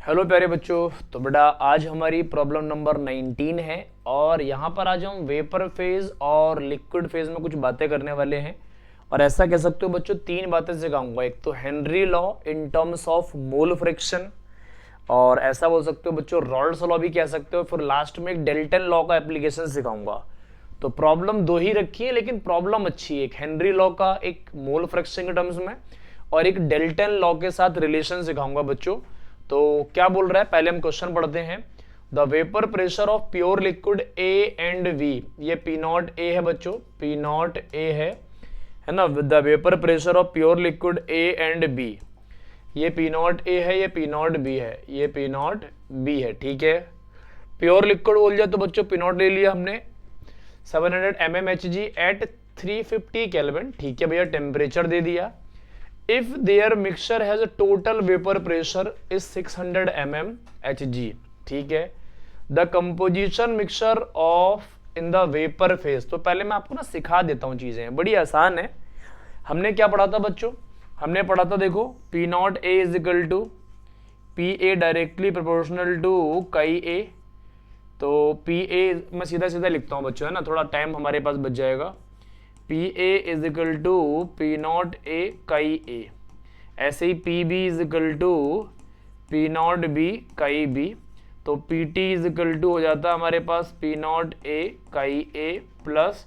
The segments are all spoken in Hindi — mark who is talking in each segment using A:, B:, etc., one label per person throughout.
A: हेलो प्यारे बच्चों। तो बेटा आज हमारी प्रॉब्लम नंबर 19 है और यहाँ पर आज हम वेपर फेज और लिक्विड फेज में कुछ बातें करने वाले हैं। और ऐसा कह सकते हो बच्चों, तीन बातें सिखाऊंगा। एक तो Henry law in terms of mole fraction, और ऐसा बोल सकते हो बच्चों रॉल्ड्स लॉ भी कह सकते हो। फिर लास्ट में एक डेल्टन लॉ का एप्लीकेशन सिखाऊंगा। तो प्रॉब्लम दो ही रखी है, लेकिन प्रॉब्लम अच्छी है। एक हेनरी लॉ का एक मोल फ्रिक्शन के टर्म्स में, और एक डेल्टन लॉ के साथ रिलेशन सिखाऊंगा बच्चों। तो क्या बोल रहा है, पहले हम क्वेश्चन पढ़ते हैं। The vapour pressure of pure liquid A and B, ये पी नॉट ए है बच्चों, पी नॉट ए है ना। The vapour pressure of pure liquid A and B, ये पी नॉट ए है, ये पी नॉट बी है, ये पी नॉट बी है। ठीक है, प्योर लिक्विड बोल जाए तो बच्चों पी नॉट ले लिया हमने 700 mmHg एट 350 केल्विन। ठीक है भैया, टेम्परेचर दे दिया। If their mixture has a total vapor pressure is 600 mmHg, ठीक है। The composition mixture of in the vapor phase, तो पहले मैं आपको ना सिखा देता हूँ, चीजें बड़ी आसान है। हमने क्या पढ़ा था बच्चों, हमने पढ़ा था देखो P not A is equal to P A directly proportional to chi A. तो पी ए मैं सीधा सीधा लिखता हूँ बच्चों, है ना, थोड़ा टाइम हमारे पास बच जाएगा। P A is equal to P not A chi A. ऐसे ही P B is equal to P not B chi B. तो P T is equal to हो जाता है हमारे पास P not A chi A plus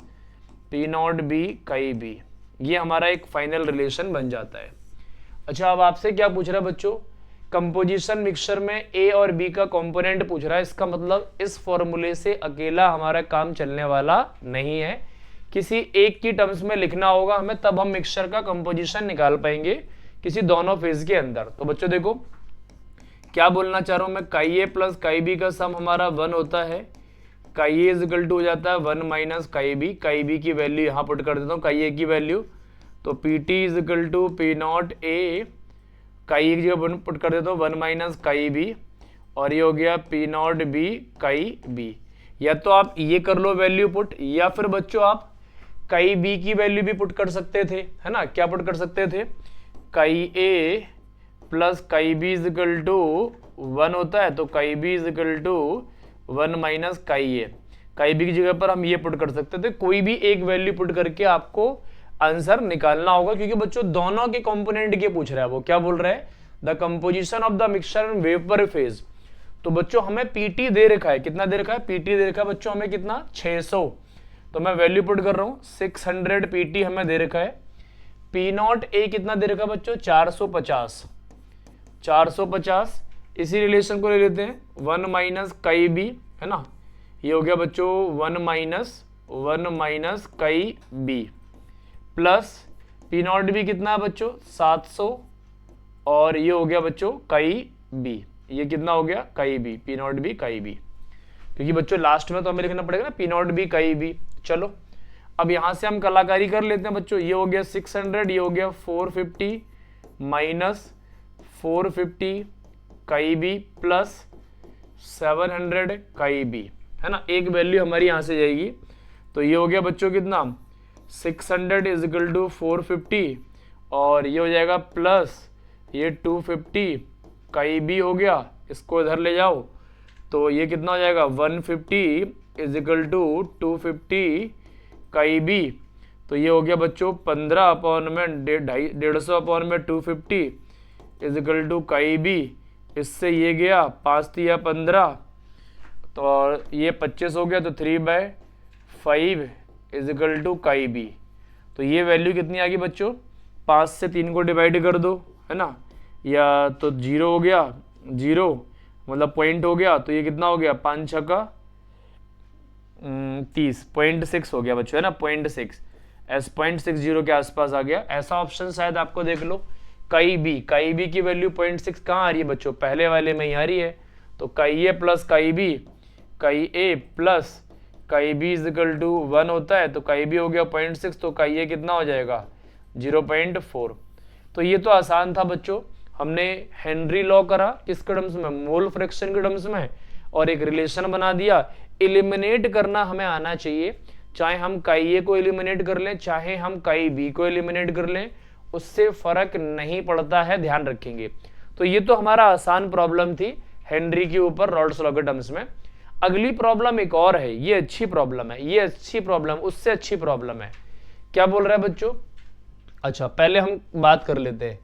A: P not B chi B. ये हमारा एक फाइनल रिलेशन बन जाता है। अच्छा, अब आपसे क्या पूछ रहा है बच्चों, कंपोजिशन मिक्सचर में ए और बी का कंपोनेंट पूछ रहा है। इसका मतलब इस फॉर्मूले से अकेला हमारा काम चलने वाला नहीं है, किसी एक की टर्म्स में लिखना होगा हमें, तब हम मिक्सचर का कंपोजिशन निकाल पाएंगे किसी दोनों फेज के अंदर। तो बच्चों देखो क्या बोलना चाह रहा हूं मैं, काई ए प्लस काई बी का सम हमारा 1 होता है। काई ए इज इक्वल टू हो जाता है 1 minus chi B. Chi B की वैल्यू यहां पुट कर देता हूं, काई ए की वैल्यू। तो P T is equal to P not A, chi A की जगह पुट कर देता हूं 1 माइनस काई बी, और ये हो गया P not B chi B. या तो आप ये कर लो वैल्यू पुट, या फिर बच्चों आप काई बी की वैल्यू भी पुट कर सकते थे, है ना। क्या पुट कर सकते थे, chi A plus chi B is equal to 1 होता है, तो chi B is equal to 1 minus chi A. काई बी की जगह पर हम ये पुट कर सकते थे, कोई भी एक वैल्यू पुट करके आपको आंसर निकालना होगा, क्योंकि बच्चों दोनों के कंपोनेंट के पूछ रहा है। वो क्या बोल रहा है, the composition of the mixture in vapour phase. तो बच्चों हमें पीटी दे रखा है, कितना दे रखा है, पीटी दे रखा है बच्चों हमें कितना, 600। तो मैं वैल्यू पुट कर रहा हूं 600 पीटी हमें दे रखा है। पी नॉट ए कितना दे रखा है बच्चों, 450। 450 इसी रिलेशन को ले लेते हैं, 1 माइनस काई बी, है ना। ये हो गया बच्चों 1 minus chi B plus P not B कितना है बच्चों 700, और ये हो गया बच्चों काई बी। ये कितना हो गया, काई B, P not B chi B, क्योंकि बच्चों लास्ट में तो हमें लिखना पड़ेगा ना P not B chi B. चलो अब यहां से हम कलाकारी कर लेते हैं बच्चों। ये हो गया 600, ये हो गया 450 माइनस 450 काई बी प्लस 700 काई बी, है ना। एक वैल्यू हमारी यहां से जाएगी, तो ये हो गया बच्चों कितना 600 इज इक्वल टू 450, और ये हो जाएगा प्लस ये 250 काई बी हो गया, इसको इधर ले जाओ, तो ये कितना हो जाएगा 150 इज इक्वल टू 250 काई बी। तो ये हो गया बच्चों 15 अपॉन में 150 अपॉन में 250 इज इक्वल टू काई बी। इससे ये गया 5 या 15, तो और ये 25 हो गया, तो 3/5 इज इक्वल टू काई बी। तो ये वैल्यू कितनी आ गई बच्चों, 5 से 3 को डिवाइड कर दो, है ना, या तो 0 हो गया, 0 मतलब पॉइंट हो गया, तो ये कितना हो गया 5 छक्का 30, 0.6 हो गया बच्चों, है ना, 0.6 एस 0.60 के आसपास आ गया। ऐसा ऑप्शन शायद आपको देख लो। काई बी की वैल्यू 0.6 कहाँ आ रही है बच्चों, पहले वाले में ही आ रही है। तो काई A plus chi B, chi A plus chi B is equal to 1 होता है, तो काई बी हो गया 0.6, तो काई ए कितना हो जाएगा 0.4। तो ये तो आसान था बच्चों। हमने हेनरी लॉ करा किसके टर्म्स में, मोल फ्रैक्शन के टर्म्स में, और एक रिलेशन बना दिया। एलिमिनेट करना हमें आना चाहिए, चाहे हम काई ए को एलिमिनेट कर लें, चाहे हम काई बी को एलिमिनेट कर लें, उससे फर्क नहीं पड़ता है, ध्यान रखेंगे। तो ये तो हमारा आसान प्रॉब्लम थी, हेनरी के ऊपर रॉल्ड्स लॉ के टर्म्स में। अगली प्रॉब्लम एक और है, ये अच्छी प्रॉब्लम है, ये अच्छी प्रॉब्लम उससे अच्छी प्रॉब्लम है। क्या बोल रहा है बच्चों? अच्छा पहले हम बात कर लेते हैं।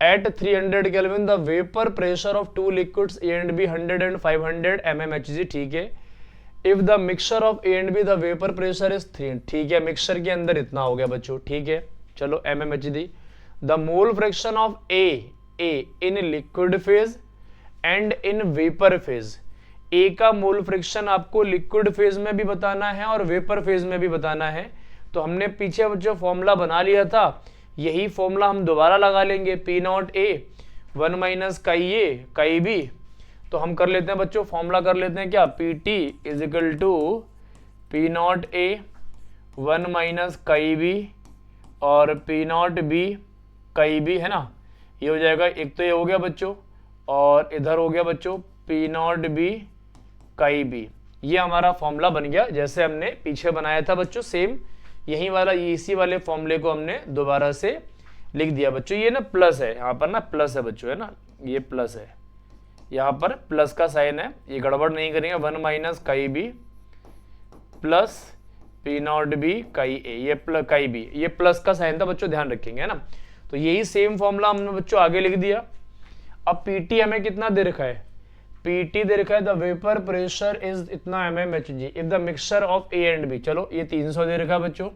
A: At 300 kelvin the vapour pressure of two liquids A and B 100 and 500 mmHg, ठीक है। If the mixture of A and B the vapour pressure is 3, ठीक है, मिक्सचर के अंदर इतना हो गया बच्चों, ठीक है, चलो mmHg। The mole fraction of A in liquid phase and in vapour phase, A का मोल फ्रैक्शन आपको लिक्विड फेज में भी बताना है और वेपर फेज में भी बताना है। तो हमने पीछे जो फॉर्मूला बना लिया था यही फॉर्मूला हम दोबारा लगा लेंगे, P not A 1 minus chi A काई बी। तो हम कर लेते हैं बच्चों, फॉर्मूला कर लेते हैं क्या, P T is equal to P not A 1 minus chi B और P not B chi B, है ना। ये हो जाएगा, एक तो ये हो गया बच्चों और इधर हो गया बच्चों P not B chi B. ये हमारा फॉर्मूला बन गया जैसे हमने पीछे बनाया था बच्चों, सेम यही वाला, इसी वाले फॉर्मूले को हमने दोबारा से लिख दिया बच्चों। ये ना प्लस है, यहाँ पर ना प्लस है बच्चों, है ना, ये प्लस है, यहाँ पर प्लस का साइन है, ये गड़बड़ नहीं करेंगे। 1 minus chi B plus P not B chi A, ये काई बी, ये प्लस का साइन था बच्चों, ध्यान रखेंगे, है ना। तो यही सेम फॉर्मूला हमने बच्चों आगे लिख दिया। अब पीटी हमें कितना दे रखा है, पीटी दे रखा है द वेपर प्रेशर इज इतना mmHg if the mixture of A and B, चलो ये 300 दे रखा है बच्चों,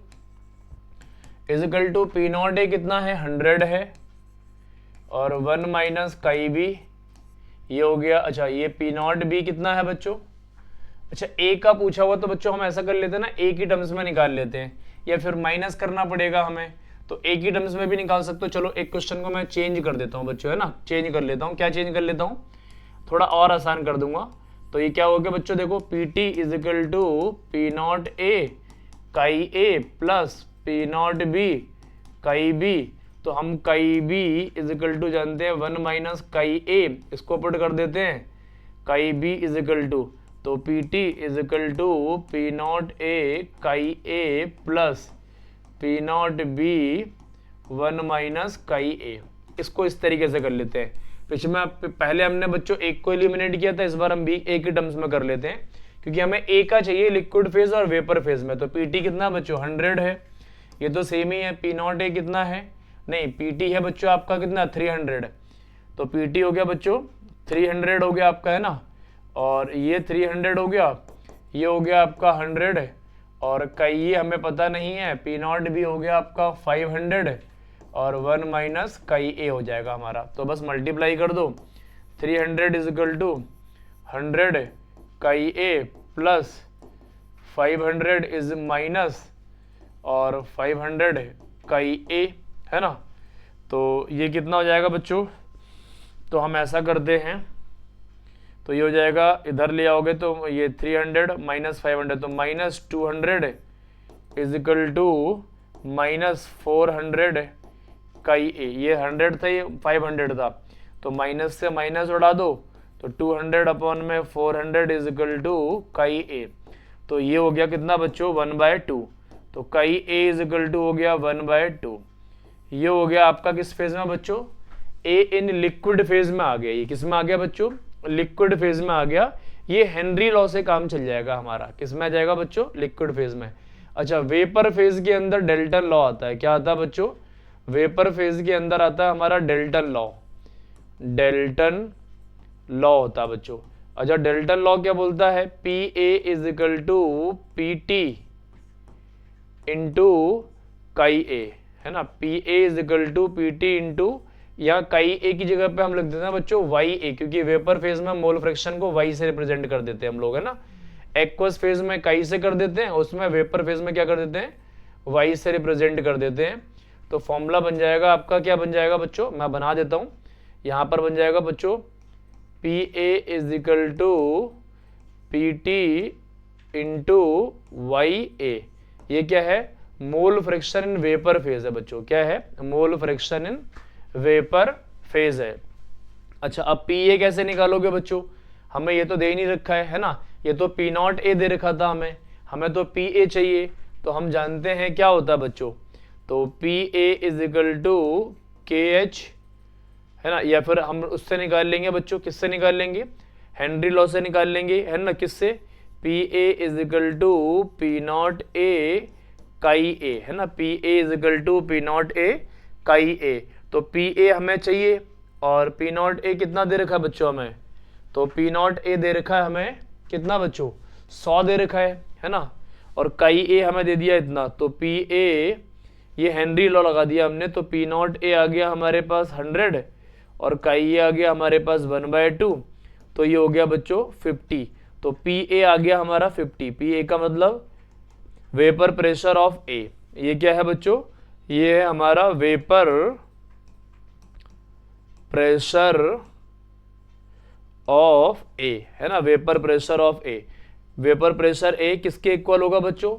A: is equal to P not A कितना है 100 है और 1 माइनस काई बी, ये हो गया। अच्छा ये पी नॉट बी कितना है बच्चों, अच्छा ए का पूछा हुआ तो बच्चों हम ऐसा कर लेते हैं ना, ए की टर्म्स में निकाल लेते हैं या फिर माइनस करना पड़ेगा हमें, तो ए की टर्म्स में भी निकाल सकते हो। चलो एक क्वेश्चन को मैं चेंज कर देता हूँ बच्चों, है ना, चेंज कर लेता हूँ। क्या चेंज कर लेता हूँ, थोड़ा और आसान कर दूंगा। तो ये क्या हो गया बच्चों, देखो P T is equal to P not A chi A plus P not B chi B. तो हम काई बी इज इक्वल टू जानते हैं 1 माइनस काई ए, इसको पुट कर देते हैं chi B is equal to, तो P T is equal to P not A chi A plus P not B 1 minus chi A. इसको इस तरीके से कर लेते हैं। पहले हमने बच्चों एक को एलिमिनेट किया था, इस बार हम भी ए के टर्म्स में कर लेते हैं क्योंकि हमें ए का चाहिए लिक्विड फेज और वेपर फेज में। तो पीटी कितना बच्चों 100 है, ये तो सेम ही है। पी नॉट ए कितना है, नहीं पीटी है बच्चों आपका कितना 300, तो पीटी हो गया बच्चों 300 हो गया आपका, है ना, और ये 300 हो गया, ये हो गया आपका 100 और कई ये हमें पता नहीं है, पी नॉट भी हो गया आपका 500 और 1 माइनस काई ए हो जाएगा हमारा। तो बस मल्टीप्लाई कर दो, 300 इज इक्वल टू 100 काई ए प्लस 500 इज माइनस और 500 काई ए, है ना। तो ये कितना हो जाएगा बच्चों, तो हम ऐसा करते हैं, तो ये हो जाएगा, इधर ले आओगे तो ये 300 माइनस 500 तो minus 200 is equal to minus 400 chi A. ये 100 था, ये 500 था, तो माइनस से माइनस उड़ा दो तो 200 अपॉन में 400 is equal to chi A. तो ये हो गया कितना बच्चों 1/2, तो काई ए इज इक्वल टू हो गया 1/2। ये हो गया आपका किस फेज में बच्चों, ए इन लिक्विड फेज में आ गया। ये किस में आ गया बच्चों, लिक्विड फेज में आ गया। ये हेनरी लॉ से काम चल जाएगा हमारा, किस में आ जाएगा बच्चों, लिक्विड फेज में। अच्छा वेपर फेज के अंदर डेल्टन लॉ आता है, क्या आता है बच्चों, वेपर फेज के अंदर आता है हमारा डेल्टन लॉ, डेल्टन लॉ होता है बच्चों। अच्छा डेल्टन लॉ क्या बोलता है, P A is equal to P T into chi A, है ना, P A is equal to P T into, यहाँ काई ए की जगह पे हम लिख देते हैं बच्चों वाई ए, क्योंकि वेपर फेज में मोल फ्रैक्शन को वाई से रिप्रेजेंट कर देते हैं हम लोग, है ना। एक्वस फेज में काई से कर देते हैं, उसमें वेपर फेज में क्या कर देते हैं, वाई से रिप्रेजेंट कर देते हैं। तो फॉर्मूला बन जाएगा आपका, क्या बन जाएगा बच्चों, मैं बना देता हूँ, यहाँ पर बन जाएगा बच्चों P A is equal to P T into Y A. ये क्या है, mole fraction in vapour phase है बच्चों, क्या है, mole fraction in vapour phase है। अच्छा अब पी ए कैसे निकालोगे बच्चों, हमें ये तो दे ही नहीं रखा है ना, ये तो पी नॉट ए दे रखा था हमें तो पी ए चाहिए। तो हम जानते हैं क्या होता है बच्चों, तो P A is equal to K H, है ना, या फिर हम उससे निकाल लेंगे बच्चों, किससे निकाल लेंगे, हेनरी लॉ से निकाल लेंगे, है ना, किससे, P A is equal to P not A chi A, है ना, P A is equal to P not A chi A. तो पी ए हमें चाहिए और पी नॉट ए कितना दे रखा है बच्चों हमें, तो पी नॉट ए दे रखा है हमें कितना बच्चों, 100 दे रखा है ना, और काई ए हमें दे दिया इतना, तो पी ए, ये हेनरी लॉ लगा दिया हमने, तो पी नॉट ए आ गया हमारे पास 100 और काई ए आ गया हमारे पास 1/2, तो ये हो गया बच्चों 50। तो पी ए आ गया हमारा 50, पी ए का मतलब वेपर प्रेशर ऑफ ए। ये क्या है बच्चों, ये है हमारा वेपर प्रेशर ऑफ ए, है ना, vapour pressure of A. Vapour pressure A किसके इक्वल होगा बच्चों,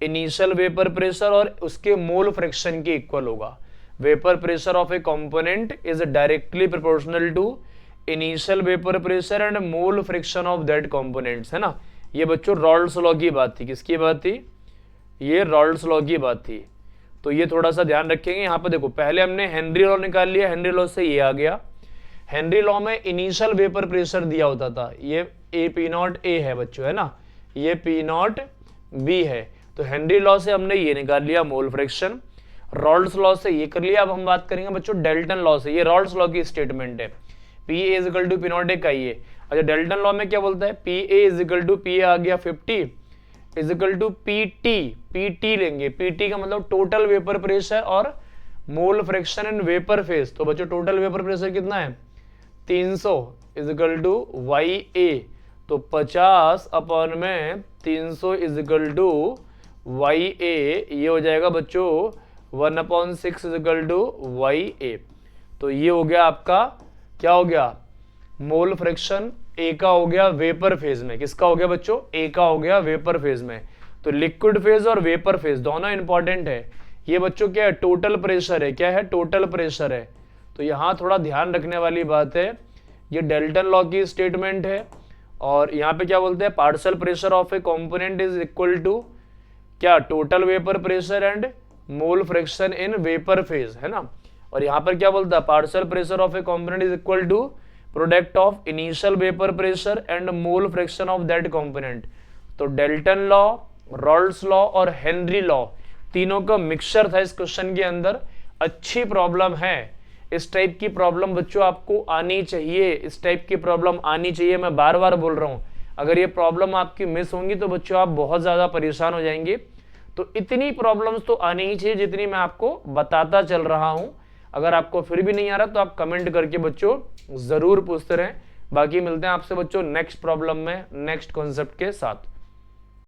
A: इनिशियल वेपर प्रेशर और उसके मोल फ्रैक्शन के इक्वल होगा। Vapour pressure of A component is directly proportional to initial vapour pressure and mole friction of that components, है ना। ये बच्चों रॉल्ड्स लॉ की बात थी, किसकी बात थी, ये रॉल्ड्स लॉ की बात थी। तो ये थोड़ा सा ध्यान रखेंगे। यहाँ पे देखो पहले हमने हेनरी लॉ निकाल लिया, हेनरी लॉ से ये आ गया। हेनरी लॉ में इनिशियल वेपर प्रेशर दिया होता था, ये ए पी नॉट ए है बच्चों, है ना, ये पी नॉट बी है। तो हेनरी लॉ से हमने ये निकाल लिया मोल फ्रैक्शन, रॉल्ड्स लॉ से ये कर लिया। अब हम बात करेंगे बच्चों डेल्टन लॉ से, ये रॉल्ड्स लॉ की स्टेटमेंट है, P A is equal to P not A का ये। अच्छा डेल्टन लॉ में क्या बोलता है, P A is equal to, P A आ गया 50 is equal to P T, P T लेंगे, पी टी का मतलब टोटल वेपर प्रेशर और mole fraction in vapour phase. तो बच्चों टोटल वेपर प्रेशर कितना है 300 इज इक्वल टू वाई ए, तो 50 अपॉन में 300 is equal to Y A, ये हो जाएगा बच्चों 1/6 इज इक्वल टू वाई ए। तो ये हो गया आपका, क्या हो गया, मोल फ्रैक्शन ए का हो गया वेपर फेज में, किसका हो गया बच्चों, ए का हो गया वेपर फेज में। तो लिक्विड फेज और वेपर फेज दोनों इंपॉर्टेंट है। ये बच्चों क्या है, टोटल प्रेशर है, क्या है, टोटल प्रेशर है। तो यहां थोड़ा ध्यान रखने वाली बात है, ये डेल्टन लॉ की स्टेटमेंट है। और यहाँ पे क्या बोलते हैं, partial pressure of A component is equal to क्या, total vapour pressure and mole fraction in vapour phase, है ना। और यहाँ पर क्या बोलता है, partial pressure of A component is equal to product of initial vapour pressure and mole fraction of that component. तो डेल्टन लॉ, रॉल्ड्स लॉ और हेनरी लॉ तीनों का मिक्सचर था इस क्वेश्चन के अंदर। अच्छी प्रॉब्लम है, इस टाइप की प्रॉब्लम बच्चों आपको आनी चाहिए, इस टाइप की प्रॉब्लम आनी चाहिए। मैं बार बार बोल रहा हूं, अगर ये प्रॉब्लम आपकी मिस होंगी तो बच्चों आप बहुत ज्यादा परेशान हो जाएंगे। तो इतनी प्रॉब्लम्स तो आनी ही चाहिए जितनी मैं आपको बताता चल रहा हूं। अगर आपको फिर भी नहीं आ रहा तो आप कमेंट करके बच्चों जरूर पूछते रहें। बाकी मिलते हैं आपसे बच्चों नेक्स्ट प्रॉब्लम में नेक्स्ट कॉन्सेप्ट के साथ।